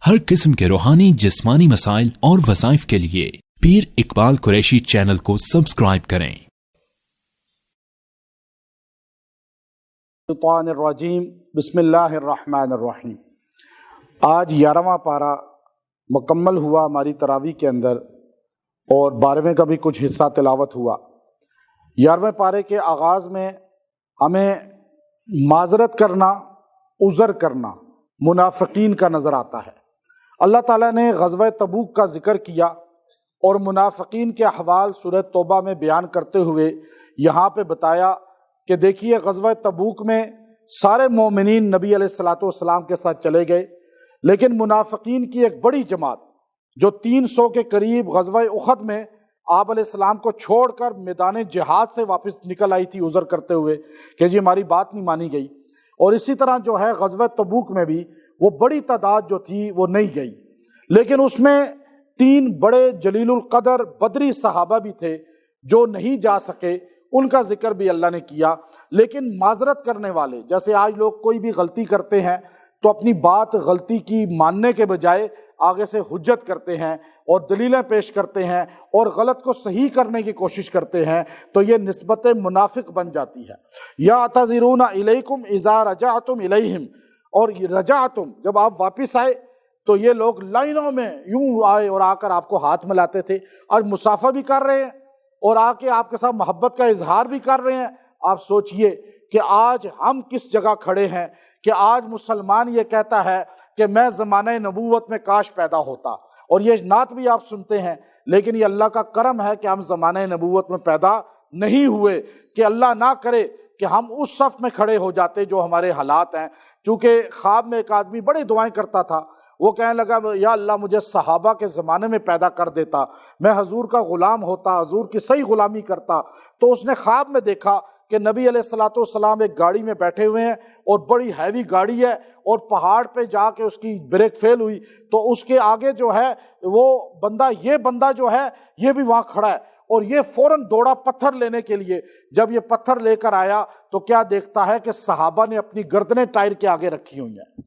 ہر قسم کے روحانی جسمانی مسائل اور وظائف کے لیے پیر اقبال قریشی چینل کو سبسکرائب کریں۔ الشیطان الرجیم بسم اللہ الرحمن الرحیم۔ آج 11واں پارہ مکمل ہوا ہماری تراویح کے اندر، اور 12ویں کا بھی کچھ حصہ تلاوت ہوا۔ 11ویں پارے کے آغاز میں ہمیں معذرت کرنا، عذر کرنا منافقین کا نظر آتا ہے۔ اللہ تعالیٰ نے غزوہ تبوک کا ذکر کیا اور منافقین کے احوال سورہ توبہ میں بیان کرتے ہوئے یہاں پہ بتایا کہ دیکھیے غزوہ تبوک میں سارے مومنین نبی علیہ الصلوۃ والسلام کے ساتھ چلے گئے، لیکن منافقین کی ایک بڑی جماعت جو 300 کے قریب غزوہ احد میں آپ علیہ السلام کو چھوڑ کر میدان جہاد سے واپس نکل آئی تھی عذر کرتے ہوئے کہ جی ہماری بات نہیں مانی گئی، اور اسی طرح جو ہے غزوہ تبوک میں بھی وہ بڑی تعداد جو تھی وہ نہیں گئی، لیکن اس میں 3 بڑے جلیل القدر بدری صحابہ بھی تھے جو نہیں جا سکے، ان کا ذکر بھی اللہ نے کیا۔ لیکن معذرت کرنے والے، جیسے آج لوگ کوئی بھی غلطی کرتے ہیں تو اپنی بات غلطی کی ماننے کے بجائے آگے سے حجت کرتے ہیں اور دلیلیں پیش کرتے ہیں اور غلط کو صحیح کرنے کی کوشش کرتے ہیں، تو یہ نسبت منافق بن جاتی ہے۔ یعتذرون الیکم اذا رجعتم الیہم، اور رجعتم جب آپ واپس آئے تو یہ لوگ لائنوں میں یوں آئے اور آ کر آپ کو ہاتھ ملاتے تھے، آج مصافحہ بھی کر رہے ہیں اور آ کے آپ کے ساتھ محبت کا اظہار بھی کر رہے ہیں۔ آپ سوچئے کہ آج ہم کس جگہ کھڑے ہیں کہ آج مسلمان یہ کہتا ہے کہ میں زمانہ نبوت میں کاش پیدا ہوتا، اور یہ نعت بھی آپ سنتے ہیں، لیکن یہ اللہ کا کرم ہے کہ ہم زمانہ نبوت میں پیدا نہیں ہوئے، کہ اللہ نہ کرے کہ ہم اس صف میں کھڑے ہو جاتے جو ہمارے حالات ہیں۔ چونکہ خواب میں ایک آدمی بڑی دعائیں کرتا تھا، وہ کہنے لگا یا اللہ مجھے صحابہ کے زمانے میں پیدا کر دیتا، میں حضور کا غلام ہوتا، حضور کی صحیح غلامی کرتا۔ تو اس نے خواب میں دیکھا کہ نبی علیہ الصلوۃ والسلام ایک گاڑی میں بیٹھے ہوئے ہیں اور بڑی ہیوی گاڑی ہے، اور پہاڑ پہ جا کے اس کی بریک فیل ہوئی تو اس کے آگے جو ہے وہ بندہ جو ہے یہ بھی وہاں کھڑا ہے، اور یہ فوراً دوڑا پتھر لینے کے لیے۔ جب یہ پتھر لے کر آیا تو کیا دیکھتا ہے کہ صحابہ نے اپنی گردنیں ٹائر کے آگے رکھی ہوئی ہیں۔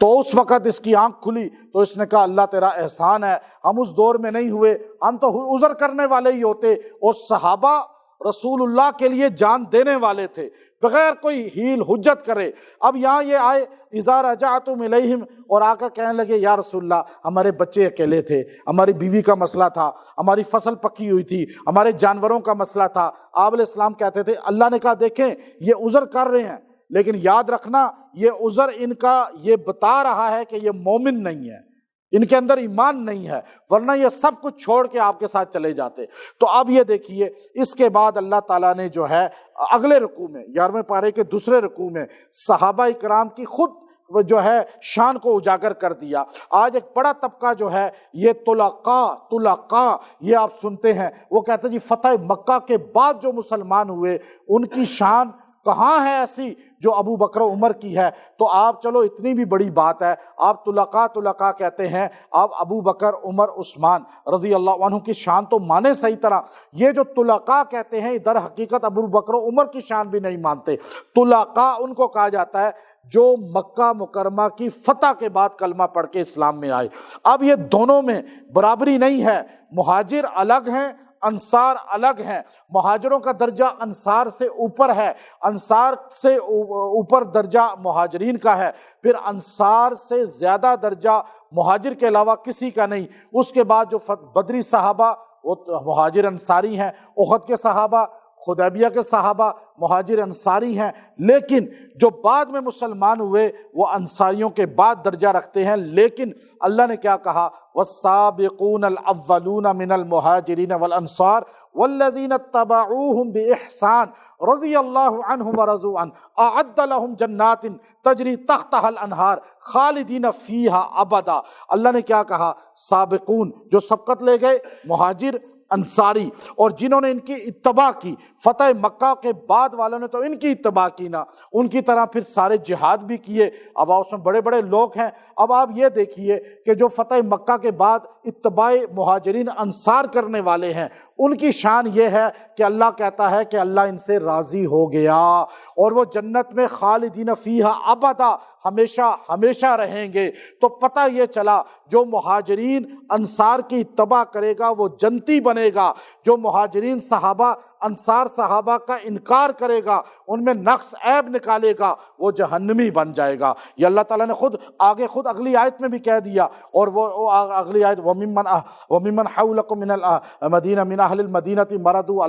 تو اس وقت اس کی آنکھ کھلی تو اس نے کہا اللہ تیرا احسان ہے، ہم اس دور میں نہیں ہوئے، ہم تو عذر کرنے والے ہی ہوتے، اور صحابہ رسول اللہ کے لیے جان دینے والے تھے بغیر کوئی ہیل حجت کرے۔ اب یہاں یہ آئے اذا رجعتم الیہم، اور آ کر کہنے لگے یا رسول اللہ ہمارے بچے اکیلے تھے، ہماری بیوی کا مسئلہ تھا، ہماری فصل پکی ہوئی تھی، ہمارے جانوروں کا مسئلہ تھا۔ آپ علیہ السلام کہتے تھے، اللہ نے کہا دیکھیں یہ عذر کر رہے ہیں، لیکن یاد رکھنا یہ عذر ان کا یہ بتا رہا ہے کہ یہ مومن نہیں ہے، ان کے اندر ایمان نہیں ہے، ورنہ یہ سب کچھ چھوڑ کے آپ کے ساتھ چلے جاتے۔ تو اب یہ دیکھیے اس کے بعد اللہ تعالیٰ نے جو ہے اگلے رکوع میں 11ویں پارے کے دوسرے رکوع میں صحابہ کرام کی خود جو ہے شان کو اجاگر کر دیا۔ آج ایک بڑا طبقہ جو ہے یہ طلقاء یہ آپ سنتے ہیں، وہ کہتے ہیں جی فتح مکہ کے بعد جو مسلمان ہوئے ان کی شان کہاں ہے ایسی جو ابو بکر و عمر کی ہے۔ تو آپ چلو اتنی بھی بڑی بات ہے، آپ طلقاء کہتے ہیں، آپ ابو بکر عمر عثمان رضی اللہ عنہ کی شان تو مانے صحیح طرح۔ یہ جو طلقاء کہتے ہیں ادھر حقیقت ابو بکر و عمر کی شان بھی نہیں مانتے۔ طلقاء ان کو کہا جاتا ہے جو مکہ مکرمہ کی فتح کے بعد کلمہ پڑھ کے اسلام میں آئے۔ اب یہ دونوں میں برابری نہیں ہے، مہاجر الگ ہیں، انصار الگ ہیں۔ مہاجروں کا درجہ انصار سے اوپر ہے، انصار سے اوپر درجہ مہاجرین کا ہے، پھر انصار سے زیادہ درجہ مہاجر کے علاوہ کسی کا نہیں۔ اس کے بعد جو بدری صحابہ وہ مہاجر انصاری ہیں، احد کے صحابہ، حدیبیہ کے صحابہ مہاجر انصاری ہیں، لیکن جو بعد میں مسلمان ہوئے وہ انصاریوں کے بعد درجہ رکھتے ہیں۔ لیکن اللہ نے کیا کہا والسابقون الاولون من المہاجرین والانصار والذین اتبعوہم باحسان رضی اللہ عنہم ورضوا عنہ اعد لہم جنات تجری تحتها الانہار خالدین فیہا ابدا۔ اللہ نے کیا کہا؟ سابقون جو سبقت لے گئے، مہاجر انصاری، اور جنہوں نے ان کی اتباع کی، فتح مکہ کے بعد والوں نے تو ان کی اتباع کی نا، ان کی طرح پھر سارے جہاد بھی کیے۔ اب اس میں بڑے بڑے لوگ ہیں۔ اب آپ یہ دیکھیے کہ جو فتح مکہ کے بعد اتباع مہاجرین انصار کرنے والے ہیں ان کی شان یہ ہے کہ اللہ کہتا ہے کہ اللہ ان سے راضی ہو گیا اور وہ جنت میں خالدین فیہا ابدا ہمیشہ ہمیشہ رہیں گے۔ تو پتہ یہ چلا جو مہاجرین انصار کی اتباع کرے گا وہ جنتی بنے گا، جو مہاجرین صحابہ انصار صحابہ کا انکار کرے گا، ان میں نقص عیب نکالے گا، وہ جہنمی بن جائے گا۔ یہ اللہ تعالیٰ نے خود اگلی آیت میں بھی کہہ دیا، اور وہ اگلی آیت وَمِمَّنْ حَوْلَكُم مِّنَ الْمَدِينَةِ مِنْ أَهْلِ الْمَدِينَةِ مَرَدُوا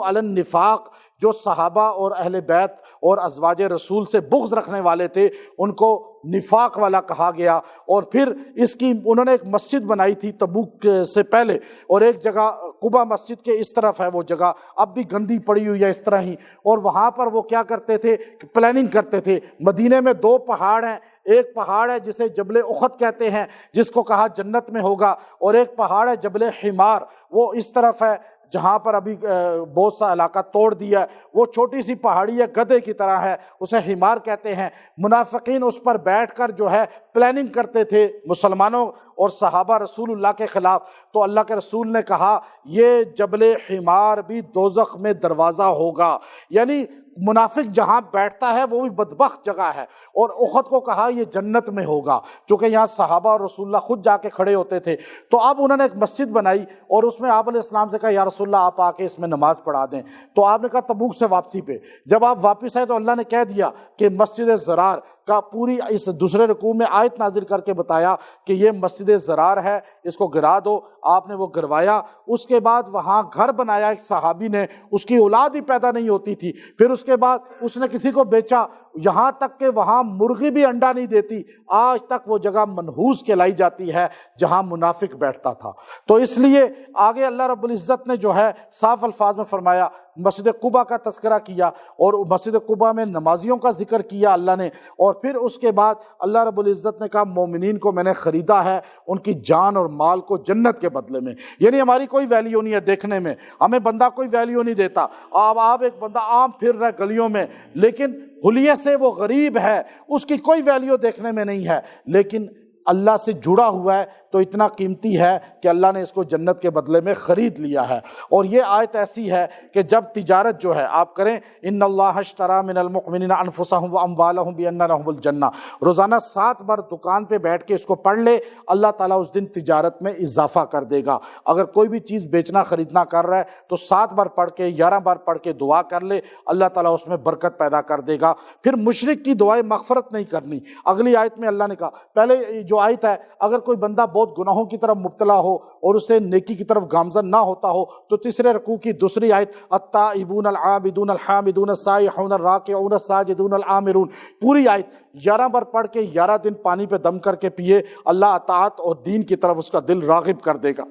عَلَى النِّفَاقِ جو صحابہ اور اہل بیت اور ازواج رسول سے بغض رکھنے والے تھے ان کو نفاق والا کہا گیا۔ اور پھر اس کی انہوں نے ایک مسجد بنائی تھی تبوک سے پہلے، اور ایک جگہ قبا مسجد کے اس طرف ہے وہ جگہ، اب بھی گندی پڑی ہوئی ہے اس طرح ہی، اور وہاں پر وہ کیا کرتے تھے، پلاننگ کرتے تھے۔ مدینے میں 2 پہاڑ ہیں، ایک پہاڑ ہے جسے جبل احد کہتے ہیں جس کو کہا جنت میں ہوگا، اور ایک پہاڑ ہے جبل حمار، وہ اس طرف ہے جہاں پر ابھی بہت سا علاقہ توڑ دیا ہے، وہ چھوٹی سی پہاڑی ہے، گدھے کی طرح ہے، اسے حمار کہتے ہیں۔ منافقین اس پر بیٹھ کر جو ہے پلاننگ کرتے تھے مسلمانوں اور صحابہ رسول اللہ کے خلاف، تو اللہ کے رسول نے کہا یہ جبل حمار بھی دوزخ میں دروازہ ہوگا، یعنی منافق جہاں بیٹھتا ہے وہ بھی بدبخت جگہ ہے، اور احد کو کہا یہ جنت میں ہوگا، چونکہ یہاں صحابہ اور رسول اللہ خود جا کے کھڑے ہوتے تھے۔ تو اب انہوں نے ایک مسجد بنائی اور اس میں آپ علیہ السلام سے کہا یا رسول اللہ آپ آ کے اس میں نماز پڑھا دیں، تو آپ نے کہا تبوک سے واپسی پہ جب آپ واپس آئے تو اللہ نے کہہ دیا کہ مسجد زرار کا پوری اس دوسرے رکوع میں آیت نازل کر کے بتایا کہ یہ مسجد زرار ہے، اس کو گرا دو۔ آپ نے وہ گروایا، اس کے بعد وہاں گھر بنایا ایک صحابی نے، اس کی اولاد ہی پیدا نہیں ہوتی تھی، پھر اس کے بعد اس نے کسی کو بیچا، یہاں تک کہ وہاں مرغی بھی انڈا نہیں دیتی، آج تک وہ جگہ منحوس کہلائی جاتی ہے جہاں منافق بیٹھتا تھا۔ تو اس لیے آگے اللہ رب العزت نے جو ہے صاف الفاظ میں فرمایا، مسجد قباء کا تذکرہ کیا اور مسجد قباء میں نمازیوں کا ذکر کیا اللہ نے، اور پھر اس کے بعد اللہ رب العزت نے کہا مومنین کو میں نے خریدا ہے ان کی جان اور مال کو جنت کے بدلے میں، یعنی ہماری کوئی ویلیو نہیں ہے دیکھنے میں، ہمیں بندہ کوئی ویلیو نہیں دیتا۔ اب آپ ایک بندہ عام پھر رہا ہے گلیوں میں، لیکن حلیے سے وہ غریب ہے، اس کی کوئی ویلیو دیکھنے میں نہیں ہے، لیکن اللہ سے جڑا ہوا ہے تو اتنا قیمتی ہے کہ اللہ نے اس کو جنت کے بدلے میں خرید لیا ہے۔ اور یہ آیت ایسی ہے کہ جب تجارت جو ہے آپ کریں، ان اللہ اشتری من المؤمنین انفسهم واموالهم بان لهم الجنہ، روزانہ 7 بار دکان پہ بیٹھ کے اس کو پڑھ لے، اللہ تعالیٰ اس دن تجارت میں اضافہ کر دے گا۔ اگر کوئی بھی چیز بیچنا خریدنا کر رہا ہے تو 7 بار پڑھ کے 11 بار پڑھ کے دعا کر لے، اللہ تعالیٰ اس میں برکت پیدا کر دے گا۔ پھر مشرک کی دعائیں مغفرت نہیں کرنی، اگلی آیت میں اللہ نے کہا، پہلے جو آیت ہے اگر کوئی بندہ بہت گناہوں کی طرف مبتلا ہو اور اسے نیکی کی طرف گامزن نہ ہوتا ہو تو تیسرے رکوع کی دوسری آیت التائبون العابدون الحامدون السائحون الراکعون الساجدون العامرون، پوری آیت 11 بار پڑھ کے 11 دن پانی پہ دم کر کے پیے، اللہ اطاعت اور دین کی طرف اس کا دل راغب کر دے گا۔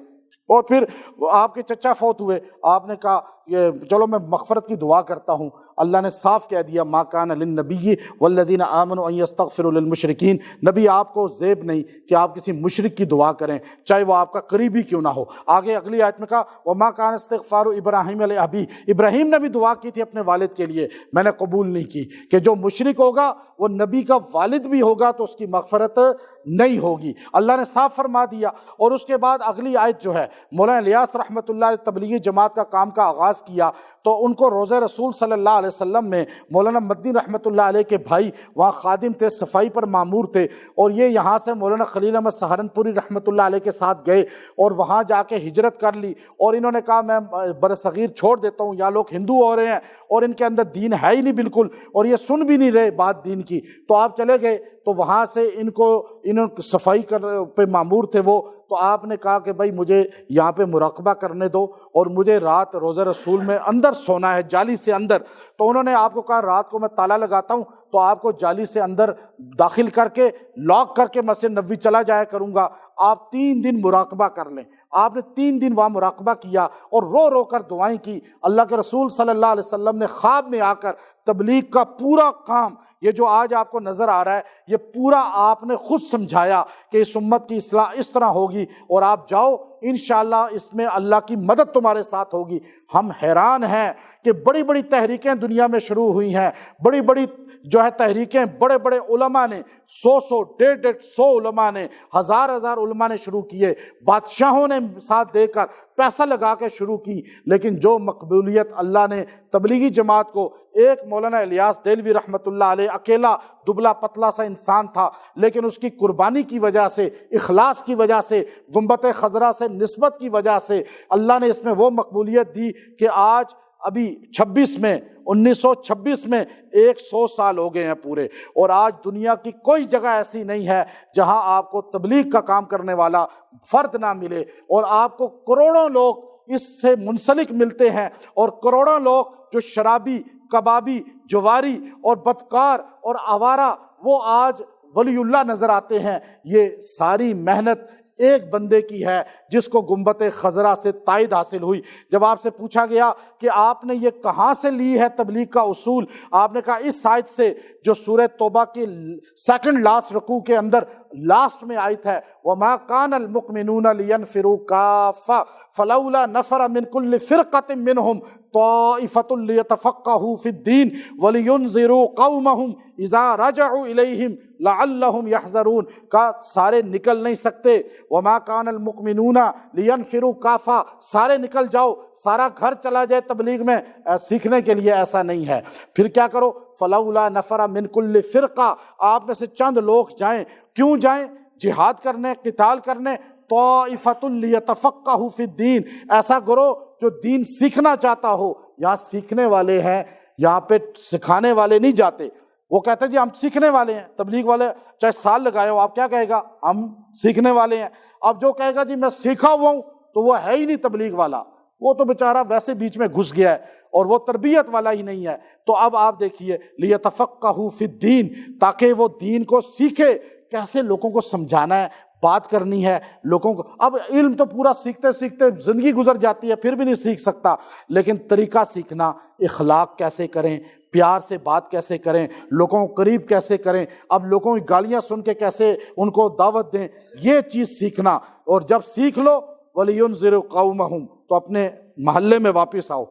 اور پھر آپ کے چچا فوت ہوئے، آپ نے کہا یہ چلو میں مغفرت کی دعا کرتا ہوں، اللہ نے صاف کہہ دیا ما کان للنبی والذین آمنوا ان یستغفروا للمشرکین، نبی آپ کو زیب نہیں کہ آپ کسی مشرک کی دعا کریں چاہے وہ آپ کا قریبی کیوں نہ ہو۔ آگے اگلی آیت میں کہا وما کان استغفار ابراہیم لابی، ابراہیم نے بھی دعا کی تھی اپنے والد کے لیے، میں نے قبول نہیں کی، کہ جو مشرک ہوگا وہ نبی کا والد بھی ہوگا تو اس کی مغفرت نہیں ہوگی، اللہ نے صاف فرما دیا۔ اور اس کے بعد اگلی آیت جو ہے مولانا الیاس رحمۃ اللہ علیہ تبلیغی جماعت کا کام کا آغاز کیا تو ان کو روضہ رسول صلی اللہ علیہ وسلم میں مولانا مدنی رحمۃ اللہ علیہ کے بھائی وہاں خادم تھے، صفائی پر مامور تھے، اور یہ یہاں سے مولانا خلیل احمد سہارنپوری رحمۃ اللہ علیہ کے ساتھ گئے اور وہاں جا کے ہجرت کر لی، اور انہوں نے کہا میں برصغیر چھوڑ دیتا ہوں، یا لوگ ہندو ہو رہے ہیں اور ان کے اندر دین ہے ہی نہیں بالکل، اور یہ سن بھی نہیں رہے بات دین کی، تو آپ چلے گئے تو وہاں سے انہوں صفائی پہ مامور تھے وہ، تو آپ نے کہا کہ بھائی مجھے یہاں پہ مراقبہ کرنے دو اور مجھے رات روضہ رسول میں اندر سونا ہے، جالی سے اندر، تو انہوں نے آپ کو کہا رات کو میں تالا لگاتا ہوں تو آپ کو جالی سے اندر داخل کر کے لاک کر کے مسجد نبوی چلا جایا کروں گا، آپ 3 دن مراقبہ کر لیں۔ آپ نے 3 دن وہاں مراقبہ کیا اور رو رو کر دعائیں کی، اللہ کے رسول صلی اللہ علیہ وسلم نے خواب میں آ کر تبلیغ کا پورا کام، یہ جو آج آپ کو نظر آ رہا ہے، یہ پورا آپ نے خود سمجھایا کہ اس امت کی اصلاح اس طرح ہوگی اور آپ جاؤ انشاءاللہ اس میں اللہ کی مدد تمہارے ساتھ ہوگی۔ ہم حیران ہیں کہ بڑی بڑی تحریکیں دنیا میں شروع ہوئی ہیں، بڑی بڑی جو ہے تحریکیں بڑے بڑے علماء نے 100 150 علماء نے 1000 علماء نے شروع کیے، بادشاہوں نے نے ساتھ دے کر پیسہ لگا کے شروع کی، لیکن جو مقبولیت اللہ نے تبلیغی جماعت کو، ایک مولانا الیاس دہلوی رحمۃ اللہ علیہ اکیلا دبلا پتلا سا انسان تھا، لیکن اس کی قربانی کی وجہ سے، اخلاص کی وجہ سے، گنبد خضرا سے نسبت کی وجہ سے اللہ نے اس میں وہ مقبولیت دی کہ آج ابھی 1926 میں 100 سال ہو گئے ہیں پورے، اور آج دنیا کی کوئی جگہ ایسی نہیں ہے جہاں آپ کو تبلیغ کا کام کرنے والا فرد نہ ملے، اور آپ کو کروڑوں لوگ اس سے منسلک ملتے ہیں، اور کروڑوں لوگ جو شرابی، کبابی، جواری اور بدکار اور آوارہ وہ آج ولی اللہ نظر آتے ہیں۔ یہ ساری محنت ایک بندے کی ہے جس کو گنبد خضرا سے تائید حاصل ہوئی۔ جب آپ سے پوچھا گیا کہ آپ نے یہ کہاں سے لی ہے تبلیغ کا اصول، آپ نے کہا اس آیت سے جو سورہ توبہ کی سیکنڈ لاسٹ رکوع کے اندر لاسٹ میں آیت ہے، وَمَا كَانَ الْمُؤْمِنُونَ لِيَنْفِرُوا كَافَّةً فَلَوْلَا نَفَرَ مِنْ كُلِّ فِرْقَةٍ مِّنْهُمْ طَائِفَةٌ لِيَتَفَقَّهُوا فِي الدِّينِ وَلِيُنذِرُوا قَوْمَهُمْ إِذَا رَجَعُوا إِلَيْهِمْ لَعَلَّهُمْ يَحْذَرُونَ کا سارے نکل نہیں سکتے۔ وَمَا كَانَ الْمُؤْمِنُونَ لِيَنْفِرُوا كَافَّةً سارے نکل جاؤ، سارا گھر چلا جائے تبلیغ میں، سیکھنے کے لیے ایسا نہیں ہے۔ پھر کیا کرو؟ فَلَوْلَا نَفَرَ مِنْ كُلِّ فِرْقَةٍ آپ میں سے چند لوگ جائیں، کیوں جائیں؟ جہاد کرنے، قتال کرنے، طَائِفَةٌ لِيَتَفَقَّهُوا فِي الدِّينِ ایسا گروہ جو دین سیکھنا چاہتا ہو۔ یہاں سیکھنے والے ہیں، یہاں پہ سکھانے والے نہیں جاتے۔ وہ کہتے ہیں جی ہم سیکھنے والے ہیں، تبلیغ والے چاہے سال لگائے ہو، آپ کیا کہے گا؟ ہم سیکھنے والے ہیں۔ اب جو کہے گا جی میں سیکھا ہوا ہوں تو وہ ہے ہی نہیں تبلیغ والا، وہ تو بیچارہ ویسے بیچ میں گھس گیا ہے اور وہ تربیت والا ہی نہیں ہے۔ تو اب آپ دیکھیے لیتفقہوا فی الدین، تاکہ وہ دین کو سیکھے، کیسے لوگوں کو سمجھانا ہے، بات کرنی ہے لوگوں کو۔ اب علم تو پورا سیکھتے سیکھتے زندگی گزر جاتی ہے، پھر بھی نہیں سیکھ سکتا، لیکن طریقہ سیکھنا، اخلاق کیسے کریں، پیار سے بات کیسے کریں، لوگوں کو قریب کیسے کریں، اب لوگوں کی گالیاں سن کے کیسے ان کو دعوت دیں، یہ چیز سیکھنا۔ اور جب سیکھ لو وَلِيُنذِرُوا قَوْمَهُمْ تو اپنے محلے میں واپس آؤ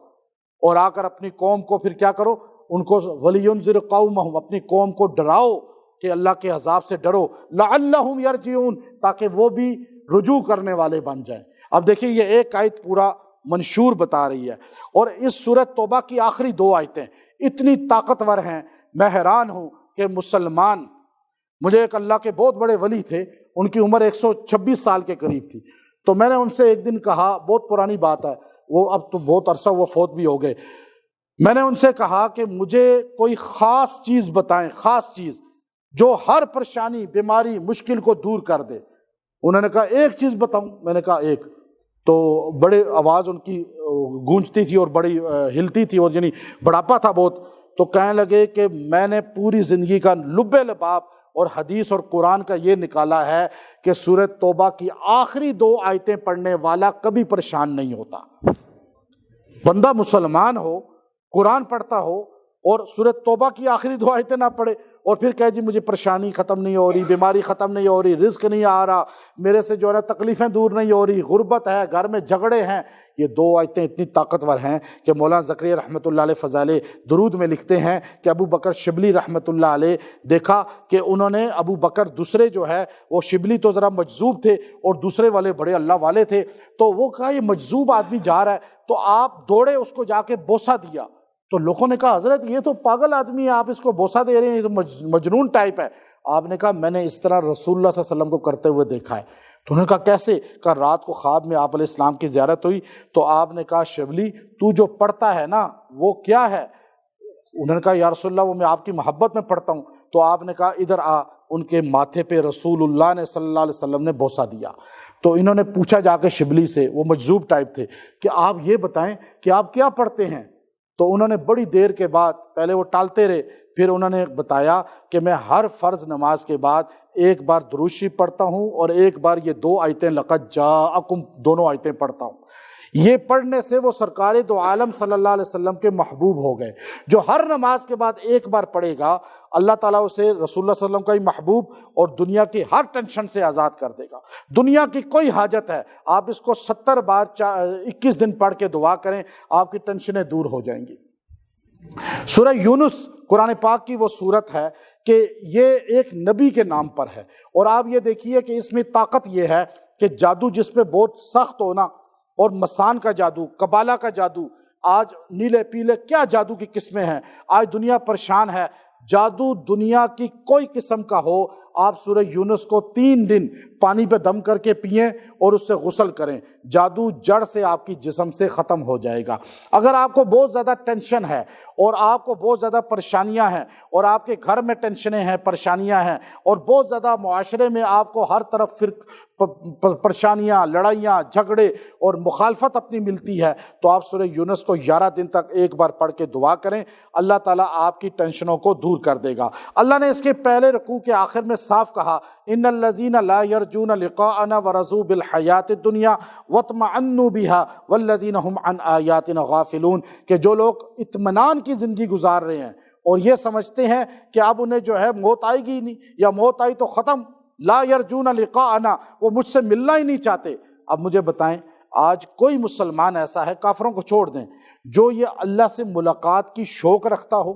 اور آ کر اپنی قوم کو پھر کیا کرو؟ ان کو وَلِيُنذِرْ قَوْمَهُمْ اپنی قوم کو ڈراؤ کہ اللہ کے عذاب سے ڈرو، لَعَلَّهُمْ يَرْجِعُونَ تاکہ وہ بھی رجوع کرنے والے بن جائیں۔ اب دیکھیں یہ ایک آیت پورا منشور بتا رہی ہے، اور اس سورۃ توبہ کی آخری 2 آیتیں اتنی طاقتور ہیں، میں حیران ہوں کہ مسلمان، مجھے ایک اللہ کے بہت بڑے ولی تھے، ان کی عمر 126 سال کے قریب تھی، تو میں نے ان سے ایک دن کہا، بہت پرانی بات ہے، وہ اب تو بہت عرصہ وہ فوت بھی ہو گئے، میں نے ان سے کہا کہ مجھے کوئی خاص چیز بتائیں، خاص چیز جو ہر پریشانی، بیماری، مشکل کو دور کر دے۔ انہوں نے کہا ایک چیز بتاؤں؟ میں نے کہا ایک، تو بڑے آواز ان کی گونجتی تھی اور بڑی ہلتی تھی، اور یعنی بڑھاپا تھا بہت، تو کہنے لگے کہ میں نے پوری زندگی کا لب لباب اور حدیث اور قرآن کا یہ نکالا ہے کہ سورۃ توبہ کی آخری 2 آیتیں پڑھنے والا کبھی پریشان نہیں ہوتا۔ بندہ مسلمان ہو، قرآن پڑھتا ہو اور سورۃ توبہ کی آخری 2 آیتیں نہ پڑھے اور پھر کہے جی مجھے پریشانی ختم نہیں ہو رہی، بیماری ختم نہیں ہو رہی، رزق نہیں آ رہا، میرے سے جو ہے نا تکلیفیں دور نہیں ہو رہی، غربت ہے، گھر میں جھگڑے ہیں۔ یہ 2 آیتیں اتنی طاقتور ہیں کہ مولانا زکریا رحمۃ اللہ علیہ فضائل درود میں لکھتے ہیں کہ ابو بکر شبلی رحمۃ اللہ علیہ دیکھا کہ انہوں نے ابو بکر دوسرے جو ہے وہ شبلی تو ذرا مجذوب تھے اور دوسرے والے بڑے اللہ والے تھے، تو وہ کہا یہ مجذوب آدمی جا رہا ہے، تو آپ دوڑے اس کو جا کے بوسہ دیا، تو لوگوں نے کہا حضرت یہ تو پاگل آدمی ہے، آپ اس کو بوسہ دے رہے ہیں، یہ تو مجنون ٹائپ ہے۔ آپ نے کہا میں نے اس طرح رسول اللہ صلی اللہ علیہ وسلم کو کرتے ہوئے دیکھا ہے۔ تو انہوں نے کہا کیسے؟ کہا رات کو خواب میں آپ علیہ السلام کی زیارت ہوئی، تو آپ نے کہا شبلی تو جو پڑھتا ہے نا وہ کیا ہے؟ انہوں نے کہا یا رسول اللہ وہ میں آپ کی محبت میں پڑھتا ہوں۔ تو آپ نے کہا ادھر آ، ان کے ماتھے پہ رسول اللہ نے صلی اللہ علیہ وسلم نے بوسہ دیا۔ تو انہوں نے پوچھا جا کے شبلی سے، وہ مجذوب ٹائپ تھے، کہ آپ یہ بتائیں کہ آپ کیا پڑھتے ہیں؟ تو انہوں نے بڑی دیر کے بعد، پہلے وہ ٹالتے رہے، پھر انہوں نے بتایا کہ میں ہر فرض نماز کے بعد ایک بار درود شریف پڑھتا ہوں اور ایک بار یہ 2 آیتیں لقد جاءکم، دونوں آیتیں پڑھتا ہوں۔ یہ پڑھنے سے وہ سرکار دو عالم صلی اللہ علیہ وسلم کے محبوب ہو گئے۔ جو ہر نماز کے بعد ایک بار پڑھے گا، اللہ تعالیٰ اسے رسول اللہ صلی اللہ علیہ وسلم کا ہی محبوب اور دنیا کی ہر ٹینشن سے آزاد کر دے گا۔ دنیا کی کوئی حاجت ہے، آپ اس کو 70 بار 21 دن پڑھ کے دعا کریں، آپ کی ٹینشنیں دور ہو جائیں گی۔ سورہ یونس قرآن پاک کی وہ صورت ہے کہ یہ ایک نبی کے نام پر ہے، اور آپ یہ دیکھیے کہ اس میں طاقت یہ ہے کہ جادو جس پہ بہت سخت ہونا، اور مسان کا جادو، قبالہ کا جادو، آج نیلے پیلے کیا جادو کی قسمیں ہیں، آج دنیا پریشان ہے۔ جادو دنیا کی کوئی قسم کا ہو، آپ سورہ یونس کو 3 دن پانی پہ دم کر کے پئیں اور اس سے غسل کریں، جادو جڑ سے آپ کی جسم سے ختم ہو جائے گا۔ اگر آپ کو بہت زیادہ ٹینشن ہے اور آپ کو بہت زیادہ پریشانیاں ہیں، اور آپ کے گھر میں ٹینشنیں ہیں، پریشانیاں ہیں، اور بہت زیادہ معاشرے میں آپ کو ہر طرف پریشانیاں، لڑائیاں، جھگڑے اور مخالفت اپنی ملتی ہے، تو آپ سورہ یونس کو 11 دن تک ایک بار پڑھ کے دعا کریں، اللہ تعالیٰ آپ کی ٹینشنوں کو دور کر دے گا۔ اللہ نے اس کے پہلے رکوع کے آخر میں صاف کہا، ان الذین لا یرجون لقاءنا ورضوا بالحیاۃ الدنیا واطمأنوا بها والذین هم عن آیاتنا غافلون، کہ جو لوگ اطمینان کی زندگی گزار رہے ہیں اور یہ سمجھتے ہیں کہ اب انہیں جو ہے موت آئے گی نہیں، یا موت آئی تو ختم، لا یرجون لقاءنا، وہ مجھ سے ملنا ہی نہیں چاہتے۔ اب مجھے بتائیں، آج کوئی مسلمان ایسا ہے، کافروں کو چھوڑ دیں، جو یہ اللہ سے ملاقات کی شوق رکھتا ہو،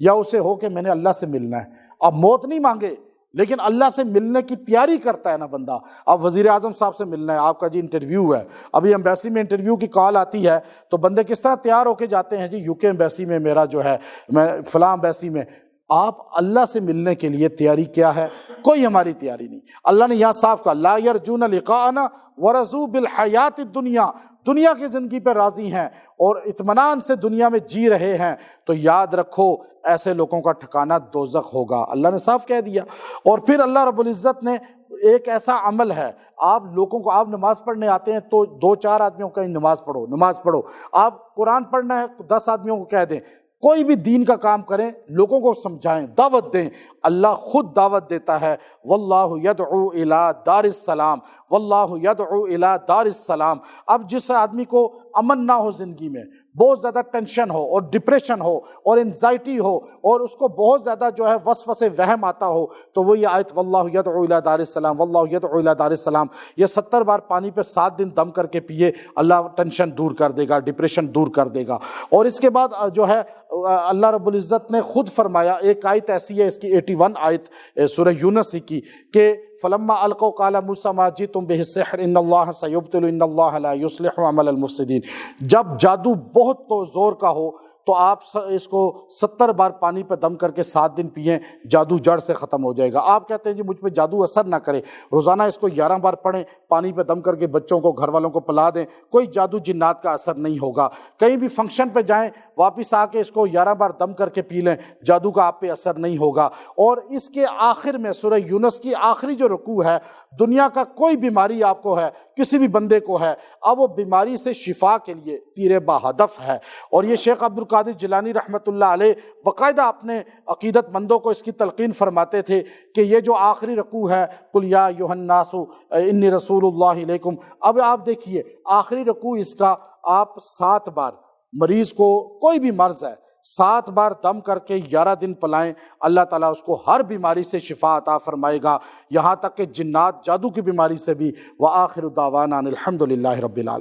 یا اسے ہو کہ میں نے اللہ سے ملنا ہے؟ اب موت نہیں مانگے لیکن اللہ سے ملنے کی تیاری کرتا ہے نا بندہ۔ اب وزیر اعظم صاحب سے ملنا ہے، آپ کا جی انٹرویو ہے، ابھی ایمبیسی میں انٹرویو کی کال آتی ہے تو بندے کس طرح تیار ہو کے جاتے ہیں، جی یو کے ایمبیسی میں میرا جو ہے، میں فلاں ایمبیسی میں۔ آپ اللہ سے ملنے کے لیے تیاری کیا ہے؟ کوئی ہماری تیاری نہیں۔ اللہ نے یہاں صاف کہا، لا یرجون لقاءنا ورضوا بالحیاۃ الدنیا، دنیا کی زندگی پہ راضی ہیں اور اطمینان سے دنیا میں جی رہے ہیں، تو یاد رکھو ایسے لوگوں کا ٹھکانہ دوزخ ہوگا۔ اللہ نے صاف کہہ دیا۔ اور پھر اللہ رب العزت نے ایک ایسا عمل ہے، آپ لوگوں کو، آپ نماز پڑھنے آتے ہیں تو 2-4 آدمیوں کو کہیں نماز پڑھو نماز پڑھو، آپ قرآن پڑھنا ہے 10 آدمیوں کو کہہ دیں، کوئی بھی دین کا کام کریں، لوگوں کو سمجھائیں، دعوت دیں، اللہ خود دعوت دیتا ہے، واللہ یدعو الی دار السلام، واللہ یدعو الی دار السلام۔ اب جس آدمی کو امن نہ ہو زندگی میں، بہت زیادہ ٹینشن ہو اور ڈپریشن ہو اور انزائٹی ہو اور اس کو بہت زیادہ جو ہے وسوسے وہم آتا ہو، تو وہ یہ آیت واللہ یدعو الی دار السلام، واللہ یدعو الی دار السلام، یہ 70 بار پانی پہ 7 دن دم کر کے پیے، اللہ ٹینشن دور کر دے گا، ڈپریشن دور کر دے گا۔ اور اس کے بعد جو ہے اللہ رب العزت نے خود فرمایا، ایک آیت ایسی ہے، اس کی 81 آیت سورہ یونس ہی کی، کہ فلما القوا قال موسیٰ ما جئتم به السحر ان اللہ سیبطل ان اللہ لا یصلح عمل المفسدین۔ جب جادو بہت تو زور کا ہو تو آپ اس کو 70 بار پانی پہ دم کر کے 7 دن پئیں، جادو جڑ سے ختم ہو جائے گا۔ آپ کہتے ہیں جی مجھ پہ جادو اثر نہ کرے، روزانہ اس کو 11 بار پڑھیں، پانی پہ دم کر کے بچوں کو، گھر والوں کو پلا دیں، کوئی جادو جنات کا اثر نہیں ہوگا۔ کہیں بھی فنکشن پہ جائیں، واپس آ کے اس کو 11 بار دم کر کے پی لیں، جادو کا آپ پہ اثر نہیں ہوگا۔ اور اس کے آخر میں سورہ یونس کی آخری جو رکوع ہے، دنیا کا کوئی بیماری آپ کو ہے، کسی بھی بندے کو ہے، اب وہ بیماری سے شفا کے لیے تیر بہدف ہے۔ اور یہ شیخ عبد القادر جیلانی رحمۃ اللہ علیہ باقاعدہ اپنے عقیدت مندوں کو اس کی تلقین فرماتے تھے کہ یہ جو آخری رکوع ہے، قل یا ایھا الناس انی رسول اللہ الیکم، اب آپ دیکھیے آخری رکوع اس کا، آپ 7 بار مریض کو، کوئی بھی مرض ہے، 7 بار دم کر کے 11 دن پلائیں، اللہ تعالیٰ اس کو ہر بیماری سے شفا عطا فرمائے گا، یہاں تک کہ جنات جادو کی بیماری سے بھی۔ وآخر دعوانا الحمد للہ رب العالمین۔